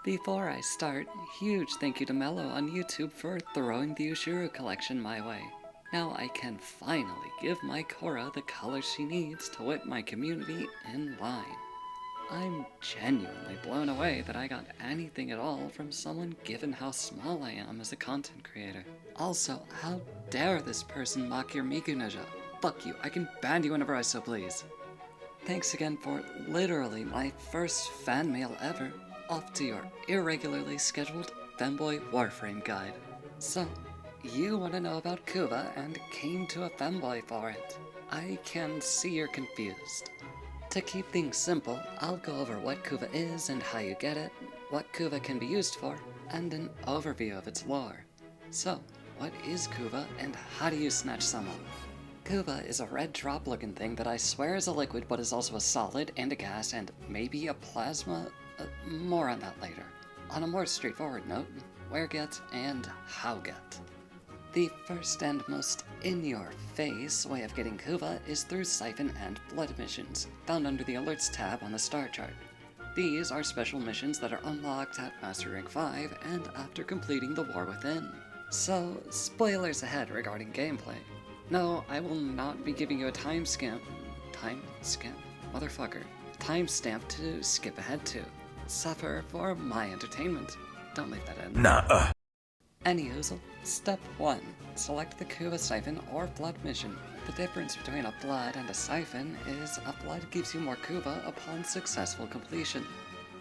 Before I start, huge thank you to Mello on YouTube for throwing the Ushuru collection my way. Now I can finally give my Korra the colors she needs to whip my community in line. I'm genuinely blown away that I got anything at all from someone given how small I am as a content creator. Also, how dare this person mock your Miku Ninja? Fuck you, I can ban you whenever I so please. Thanks again for literally my first fan mail ever. Off to your irregularly scheduled Femboy Warframe guide. So, you want to know about Kuva and came to a Femboy for it. I can see you're confused. To keep things simple, I'll go over what Kuva is and how you get it, what Kuva can be used for, and an overview of its lore. So, what is Kuva and how do you snatch some up? Kuva is a red drop looking thing that I swear is a liquid but is also a solid and a gas and maybe a plasma. More on that later. On a more straightforward note, where get and how get. The first and most in-your-face way of getting Kuva is through siphon and blood missions, found under the alerts tab on the star chart. These are special missions that are unlocked at Master Rank 5 and after completing the War Within. So, spoilers ahead regarding gameplay. No, I will not be giving you a timestamp to skip ahead to. Suffer for my entertainment. Don't leave that in. Anywho, step 1. Select the Kuva siphon or blood mission. The difference between a blood and a siphon is a blood gives you more Kuva upon successful completion.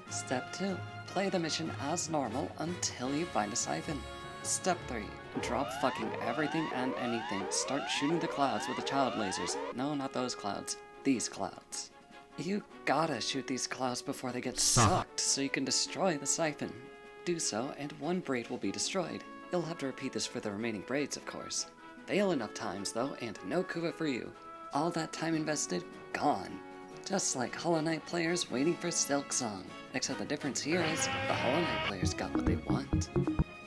Step 2. Play the mission as normal until you find a siphon. Step 3. Drop fucking everything and anything. Start shooting the clouds with the child lasers. No, not those clouds. These clouds. You gotta shoot these clouds before they get sucked so you can destroy the siphon. Do so, and one braid will be destroyed. You'll have to repeat this for the remaining braids, of course. Fail enough times, though, and no Kuva for you. All that time invested, gone. Just like Hollow Knight players waiting for Silk Song. Except the difference here is, the Hollow Knight players got what they want.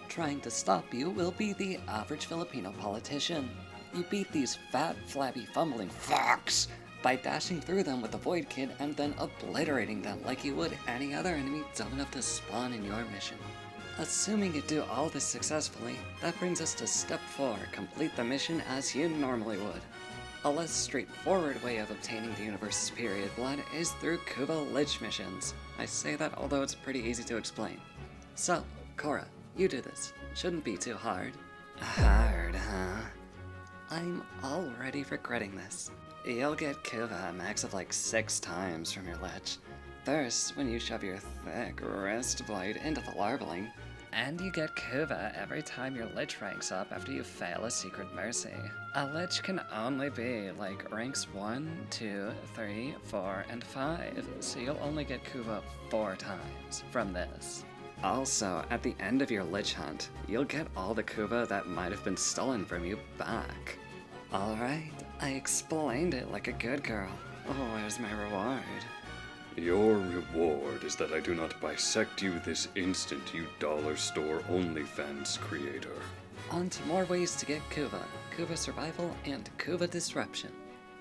Trying to stop you will be the average Filipino politician. You beat these fat, flabby, fumbling fucks by dashing through them with the Void Kid and then obliterating them like you would any other enemy dumb enough to spawn in your mission. Assuming you do all this successfully, that brings us to step 4, complete the mission as you normally would. A less straightforward way of obtaining the universe's period blood is through Kuva lich missions. I say that although it's pretty easy to explain. So, Korra, you do this. Shouldn't be too hard. Hard, huh? I'm already regretting this. You'll get Kuva a max of like 6 times from your lich. First, when you shove your thick wrist blade into the larvaling, and you get Kuva every time your lich ranks up after you fail a secret mercy. A lich can only be like ranks 1, 2, 3, 4, and 5, so you'll only get Kuva 4 times from this. Also, at the end of your lich hunt, you'll get all the Kuva that might have been stolen from you back. Alright, I explained it like a good girl. Oh, where's my reward? Your reward is that I do not bisect you this instant, you dollar store OnlyFans creator. On to more ways to get Kuva. Kuva Survival and Kuva Disruption.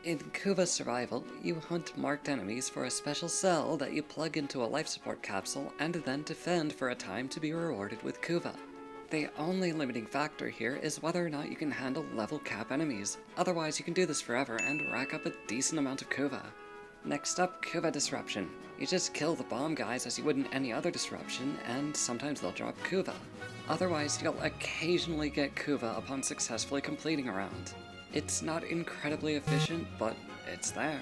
In Kuva Survival, you hunt marked enemies for a special cell that you plug into a life support capsule and then defend for a time to be rewarded with Kuva. The only limiting factor here is whether or not you can handle level cap enemies. Otherwise, you can do this forever and rack up a decent amount of Kuva. Next up, Kuva Disruption. You just kill the bomb guys as you would in any other disruption, and sometimes they'll drop Kuva. Otherwise, you'll occasionally get Kuva upon successfully completing a round. It's not incredibly efficient, but it's there.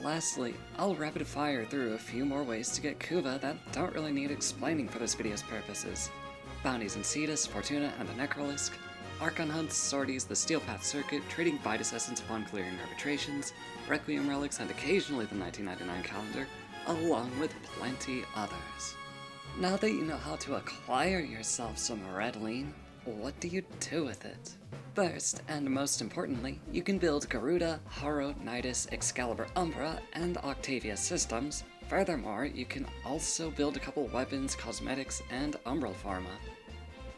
Lastly, I'll rapid fire through a few more ways to get Kuva that don't really need explaining for this video's purposes. Bounties in Cetus, Fortuna, and the Necrolisk, Archon hunts, sorties, the Steel Path Circuit, trading Vitus Essence upon clearing arbitrations, Requiem relics, and occasionally the 1999 calendar, along with plenty others. Now that you know how to acquire yourself some red lean, what do you do with it? First, and most importantly, you can build Garuda, Haro, Nidus, Excalibur Umbra, and Octavia systems. Furthermore, you can also build a couple weapons, cosmetics, and Umbral Pharma.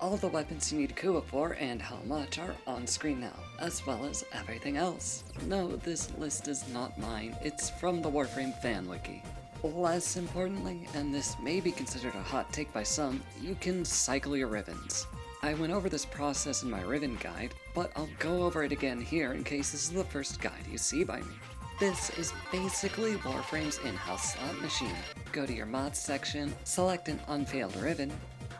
All the weapons you need Kuva for and how much are on screen now, as well as everything else. No, this list is not mine, it's from the Warframe fan wiki. Less importantly, and this may be considered a hot take by some, you can cycle your ribbons. I went over this process in my ribbon guide, but I'll go over it again here in case this is the first guide you see by me. This is basically Warframe's in-house slot machine. Go to your mods section, select an unfailed ribbon,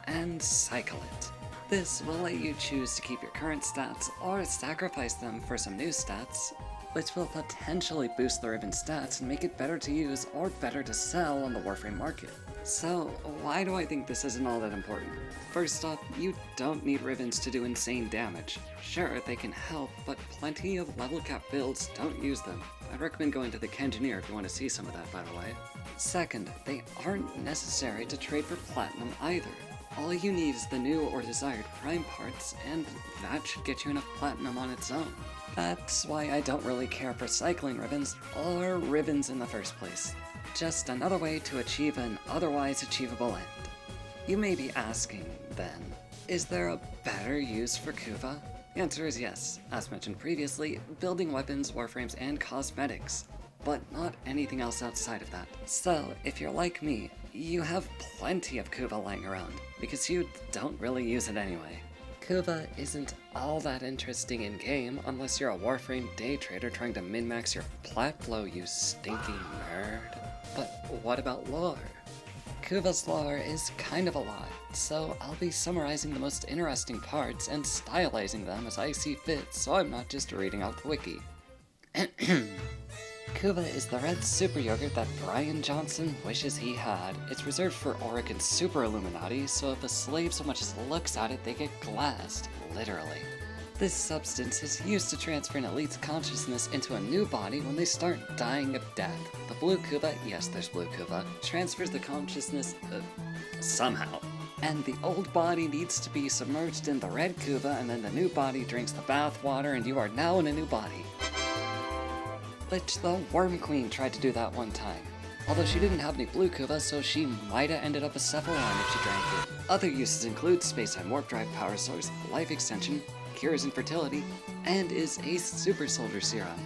and cycle it. This will let you choose to keep your current stats or sacrifice them for some new stats, which will potentially boost the ribbon stats and make it better to use or better to sell on the Warframe market. So, why do I think this isn't all that important? First off, you don't need ribbons to do insane damage. Sure, they can help, but plenty of level cap builds don't use them. I'd recommend going to the Kengineer if you want to see some of that, by the way. Second, they aren't necessary to trade for platinum either. All you need is the new or desired prime parts, and that should get you enough platinum on its own. That's why I don't really care for cycling ribbons, or ribbons in the first place. Just another way to achieve an otherwise achievable end. You may be asking, then, is there a better use for Kuva? The answer is yes, as mentioned previously, building weapons, warframes, and cosmetics, but not anything else outside of that. So, if you're like me, you have plenty of Kuva lying around, because you don't really use it anyway. Kuva isn't all that interesting in-game unless you're a Warframe day trader trying to min-max your plat flow, you stinky nerd. But what about lore? Kuva's lore is kind of a lot, so I'll be summarizing the most interesting parts and stylizing them as I see fit, so I'm not just reading out the wiki. Kuva is the red super yogurt that Brian Johnson wishes he had. It's reserved for Oregon's super Illuminati, so if a slave so much as looks at it, they get glassed, literally. This substance is used to transfer an elite's consciousness into a new body when they start dying of death. The blue Kuva, yes there's blue Kuva, transfers the consciousness, somehow. And the old body needs to be submerged in the red Kuva, and then the new body drinks the bath water, and you are now in a new body. Lich the Worm Queen tried to do that one time. Although she didn't have any blue Kuva, so she mighta ended up a Cephalon if she drank it. Other uses include space-time warp drive power source, life extension, cures infertility, and is a super soldier serum.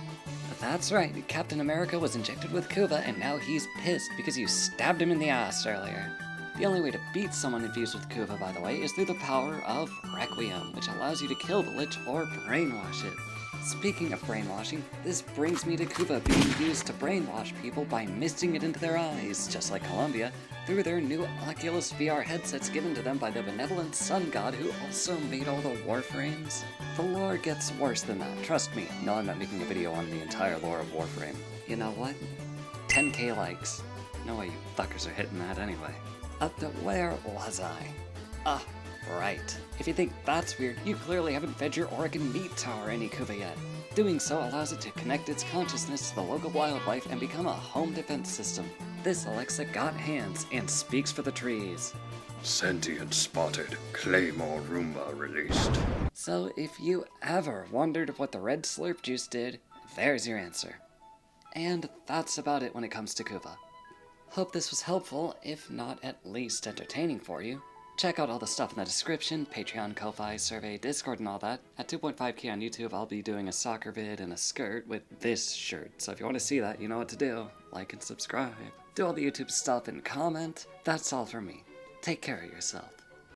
That's right, Captain America was injected with Kuva and now he's pissed because you stabbed him in the ass earlier. The only way to beat someone infused with Kuva, by the way, is through the power of Requiem, which allows you to kill the Lich or brainwash it. Speaking of brainwashing, this brings me to Kuva being used to brainwash people by misting it into their eyes, just like Columbia, through their new Oculus VR headsets given to them by the benevolent sun god who also made all the Warframes. The lore gets worse than that, trust me. No, I'm not making a video on the entire lore of Warframe. You know what? 10k likes. No way you fuckers are hitting that anyway. But where was I? Ah, right. If you think that's weird, you clearly haven't fed your Oregon meat tower any Kuva yet. Doing so allows it to connect its consciousness to the local wildlife and become a home defense system. This Alexa got hands and speaks for the trees. Sentient spotted. Claymore Roomba released. So if you ever wondered what the red slurp juice did, there's your answer. And that's about it when it comes to Kuva. Hope this was helpful, if not at least entertaining for you. Check out all the stuff in the description, Patreon, Ko-Fi, survey, Discord, and all that. At 2.5k on YouTube, I'll be doing a soccer vid and a skirt with this shirt. So if you want to see that, you know what to do. Like and subscribe. Do all the YouTube stuff and comment. That's all for me. Take care of yourself.